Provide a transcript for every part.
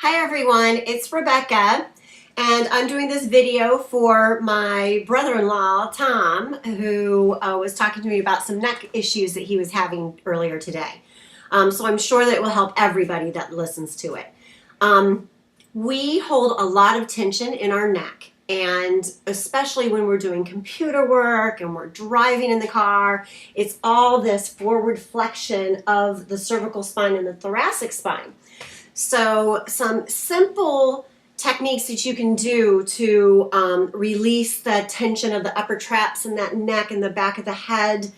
Hi everyone, it's Rebecca, and I'm doing this video for my brother-in-law, Tom, who was talking to me about some neck issues that he was having earlier today. So I'm sure that it will help everybody that listens to it. We hold a lot of tension in our neck, and especially when we're doing computer work and we're driving in the car, it's all this forward flexion of the cervical spine and the thoracic spine. So some simple techniques that you can do to release the tension of the upper traps and that neck and the back of the head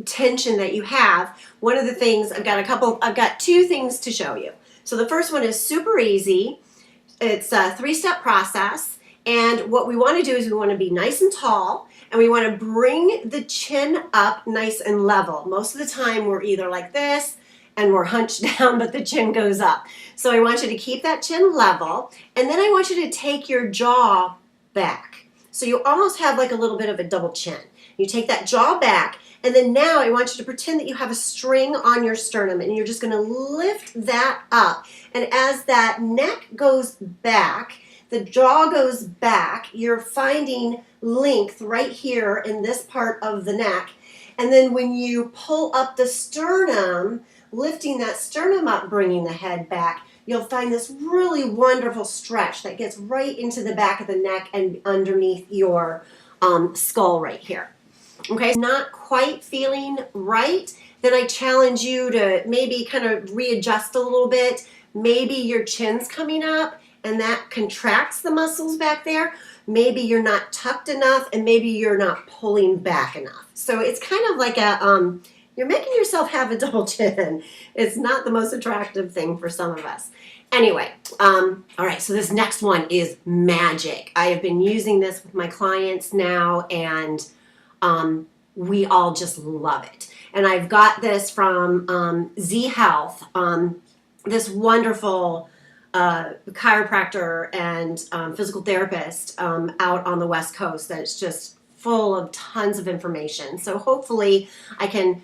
tension that you have. One of the things, I've got two things to show you. So the first one is super easy. It's a 3-step process. And what we want to do is we want to be nice and tall, and we want to bring the chin up nice and level. Most of the time we're either like this, and we're hunched down, but the chin goes up. So I want you to keep that chin level, and then I want you to take your jaw back. So you almost have like a little bit of a double chin. You take that jaw back, and then now I want you to pretend that you have a string on your sternum, and you're just gonna lift that up. And as that neck goes back, the jaw goes back, you're finding length right here in this part of the neck. And then when you pull up the sternum, lifting that sternum up, bringing the head back, you'll find this really wonderful stretch that gets right into the back of the neck and underneath your skull right here. Okay, not quite feeling right, then I challenge you to maybe kind of readjust a little bit. Maybe your chin's coming up and that contracts the muscles back there. Maybe you're not tucked enough, and maybe you're not pulling back enough. So it's kind of like a you're making yourself have a double chin. It's not the most attractive thing for some of us. Anyway, all right, so this next one is magic. I have been using this with my clients now, and we all just love it. And I've got this from Z Health, this wonderful chiropractor and physical therapist out on the West Coast that's just full of tons of information. So hopefully I can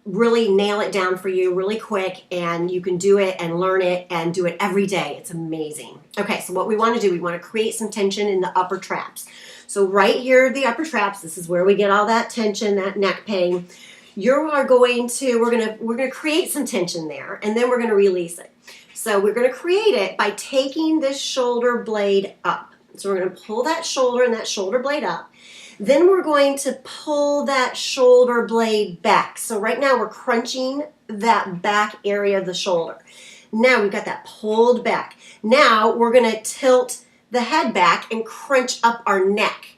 really nail it down for you really quick, and you can do it and learn it and do it every day. It's amazing. Okay, so what we want to do, we want to create some tension in the upper traps. So right here, the upper traps, this is where we get all that tension, that neck pain. We're gonna create some tension there, and then we're gonna release it. So we're gonna create it by taking this shoulder blade up. So we're gonna pull that shoulder and that shoulder blade up. Then we're going to pull that shoulder blade back. So right now we're crunching that back area of the shoulder. Now we've got that pulled back. Now we're gonna tilt the head back and crunch up our neck.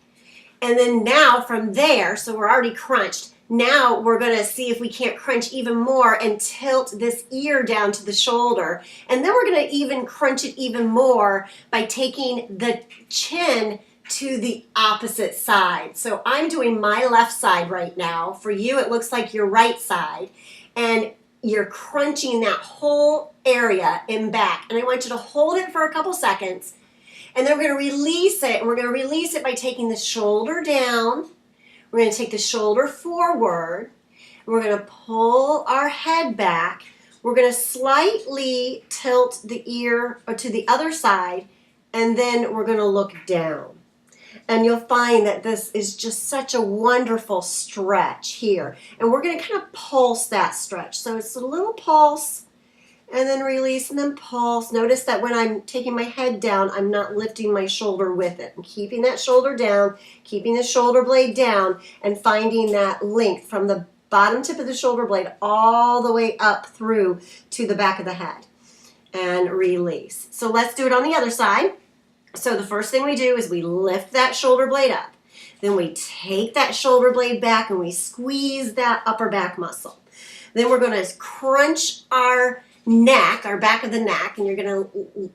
And then now from there, so we're already crunched, now we're gonna see if we can't crunch even more and tilt this ear down to the shoulder. And then we're gonna even crunch it even more by taking the chin to the opposite side. So I'm doing my left side right now. For you, it looks like your right side. And you're crunching that whole area in back. And I want you to hold it for a couple seconds. And then we're going to release it. And we're going to release it by taking the shoulder down. We're going to take the shoulder forward. We're going to pull our head back. We're going to slightly tilt the ear to the other side. And then we're going to look down. And you'll find that this is just such a wonderful stretch here. And we're going to kind of pulse that stretch. So it's a little pulse, and then release, and then pulse. Notice that when I'm taking my head down, I'm not lifting my shoulder with it. I'm keeping that shoulder down, keeping the shoulder blade down, and finding that length from the bottom tip of the shoulder blade all the way up through to the back of the head. And release. So let's do it on the other side. So the first thing we do is we lift that shoulder blade up. Then we take that shoulder blade back and we squeeze that upper back muscle. Then we're going to crunch our neck, our back of the neck, and you're going to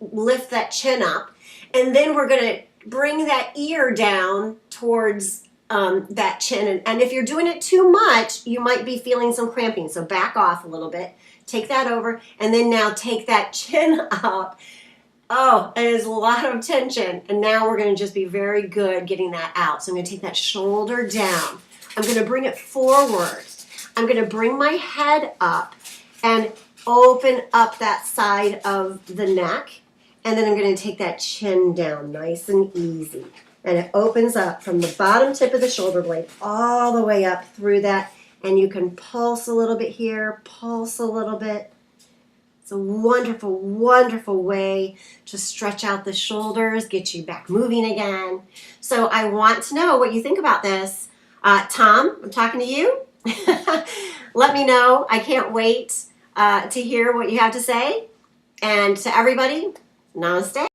lift that chin up. And then we're going to bring that ear down towards that chin. And if you're doing it too much, you might be feeling some cramping. So back off a little bit. Take that over. And then now take that chin up. Oh, it is a lot of tension. And now we're going to just be very good getting that out. So I'm going to take that shoulder down. I'm going to bring it forward. I'm going to bring my head up. And open up that side of the neck, and then I'm going to take that chin down nice and easy. And it opens up from the bottom tip of the shoulder blade all the way up through that, and you can pulse a little bit here, pulse a little bit. It's a wonderful, wonderful way to stretch out the shoulders, get you back moving again. So I want to know what you think about this. Tom, I'm talking to you. Let me know. I can't wait to hear what you have to say. And to everybody, namaste.